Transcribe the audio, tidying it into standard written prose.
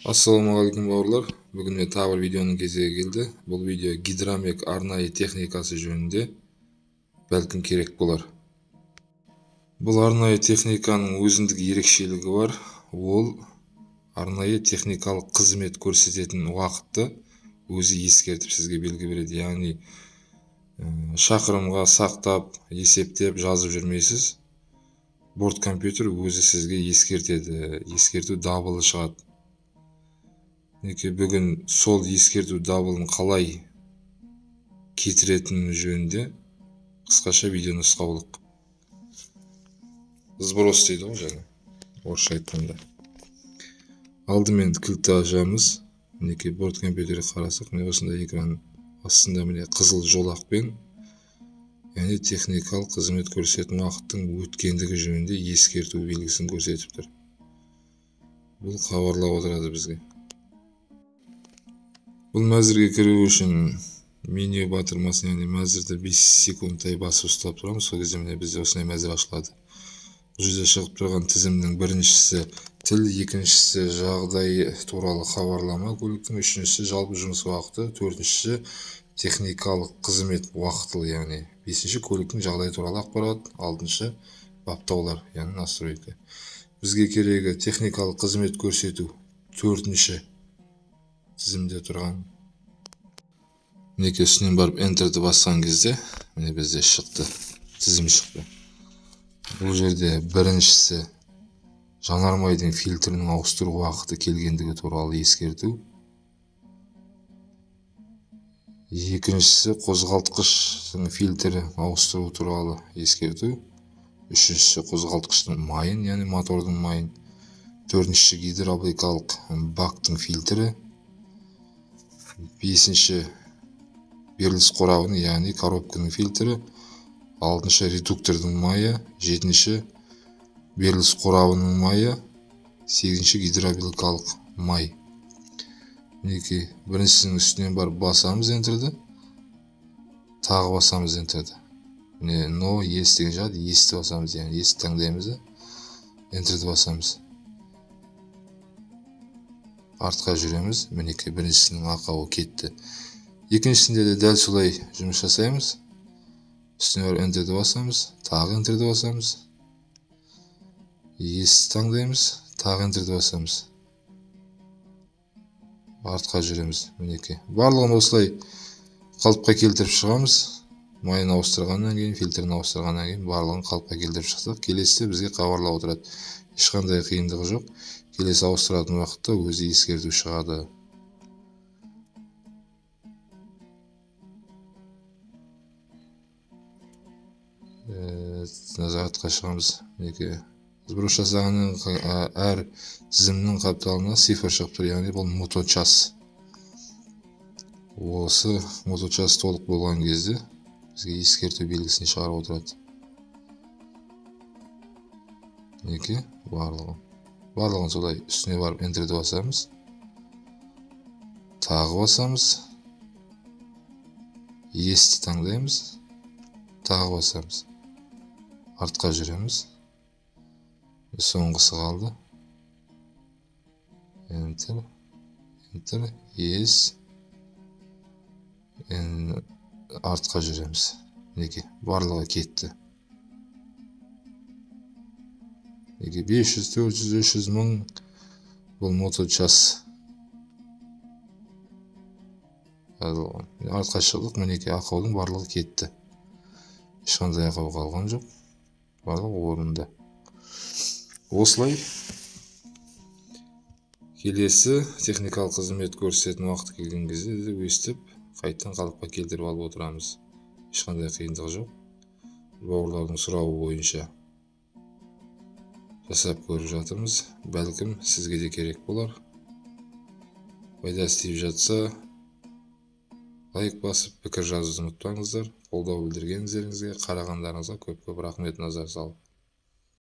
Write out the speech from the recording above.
Ассалаумағалейкум бауырлар. Бүгін мен тағы бір видеоның кезегі келді. Бұл видео гидромек арнайы техникасы жөнінде бәлкім керек болар. Бұл арнайы техниканың өзіндік ерекшелігі бар. Ол арнайы техникалық қызмет көрсететін уақытты өзі ескертіп сізге белгі береді. Яғни шақырымға сақтап, есептеп жазып жүрмейсіз. Борт компьютер өзі сізге ескертеді. Ескерту дабылы шығады. Бүгін сол ескерту дабылын қалай кетіретіні жөнінде қысқаша видео нұсқаулық. Сброс дейді ғой жаңа, орысша айтқанда. Алдымен кілтті ашамыз. Борт компьютерге қарасақ, міне осындай экран астында міне қызыл жолақпен, яғни техникалық қызмет көрсететін уақыттың өткендігі жөнінде ескерту белгісін көрсетіп тұр. Бұл хабарлап отырады бізге. Бұл мәзірге кіру үшін меню батырмасын, яғни мәзірді 5 секундтай басып ұстап тұрамыз. Сол кезде міне бізде осындай мәзір ашылады. Бұл жерде шығып тұрған тізімнің біріншісі тіл, екіншісі жағдай туралы хабарлама көліктің, үшіншісі жалпы жұмыс уақыты, төртіншісі техникалық қызмет уақытылы, яғни бесінші көліктің жағдай туралы ақпарат, алтыншы баптаулар, яғни настройка. Бізге керегі техникалық қызмет көрсету төртінші тізімде тұрған. Мінеке үстінен барып Enter'ді басқан кезде міне бізде шықты, тізім шықты. Бұл жерде біріншісі жанармайдың фильтрінің ауыстыру уақыты келгендігі туралы ескерту. Екіншісі қозғалтқыштың фильтрі ауыстыру туралы ескерту. Үшіншісі қозғалтқыштың майын, яғни мотордың майын. Төртіншісі гидравликалық бактың фильтрі. Бесінші беріліс қорабының, яғни коробканың фильтрі. Алтыншы редуктордың майы. Жетінші беріліс қорабының майы. Сегізінші гидравликалық май. Біріншісінің үстінен барып басамыз Enter'ді. Тағы басамыз Enter'ді. No, yes деген жады, есті басамыз, яғни есті таңдаймыз. Enter'ді басамыз. Артқа жүреміз. Мінеке біріншісінің ақауы кетті. Екіншісінде де дәл солай жұмыс жасаймыз. Үстіне барып Enter'ді басамыз. Тағы Enter'ді басамыз. Есті таңдаймыз. Тағы Enter'ді басамыз. Артқа жүреміз. Мінеке. Барлығын осылай қалыпқа келтіріп шығамыз. Майын ауыстырғаннан кейін, фильтрін ауыстырғаннан кейін барлығын қалыпқа келтіріп шықсақ, келесі бізге хабарлап отырады. Ешқандай қиындығы жоқ. Келесі ауыстыратын уақытта өзі ескерту шығады. Назаратқа шығамыз. Сброс жасағанның әр тізімнің қапталына цифр шығып тұр, яғни бұл моточас. Осы моточас толық болған кезде бізге ескерту белгісін шығарып отырады. Барлығын солай үстіне барып Enter'ді басамыз. Тағы басамыз. Есті таңдаймыз. Тағы басамыз. Артқа жүреміз. Соңғысы қалды. Enter, yes. Артқа жүреміз. Барлығы кетті. 500, 400, 300 мың бұл моточас. Артқа шығдық, ақаудың барлығы кетті. Ешқандай ақау қалған жоқ. Барлығы орында. Осылай келесі техникалық қызмет көрсететін уақыт келген кезде өстіп қайттан қалыпқа келтіріп алып отырамыз. Ешқандай қиындығы жоқ. Бауырлардың сұрауы бойынша жасап көріп жатырмыз. Бәлкім сізге де керек болар. Пайдасы тиіп жатса, лайк басып, пікір жазуды ұмытпаңыздар. Қолдау білдіргендеріңізге, қарағандарыңызға көп рахмет, назар салып.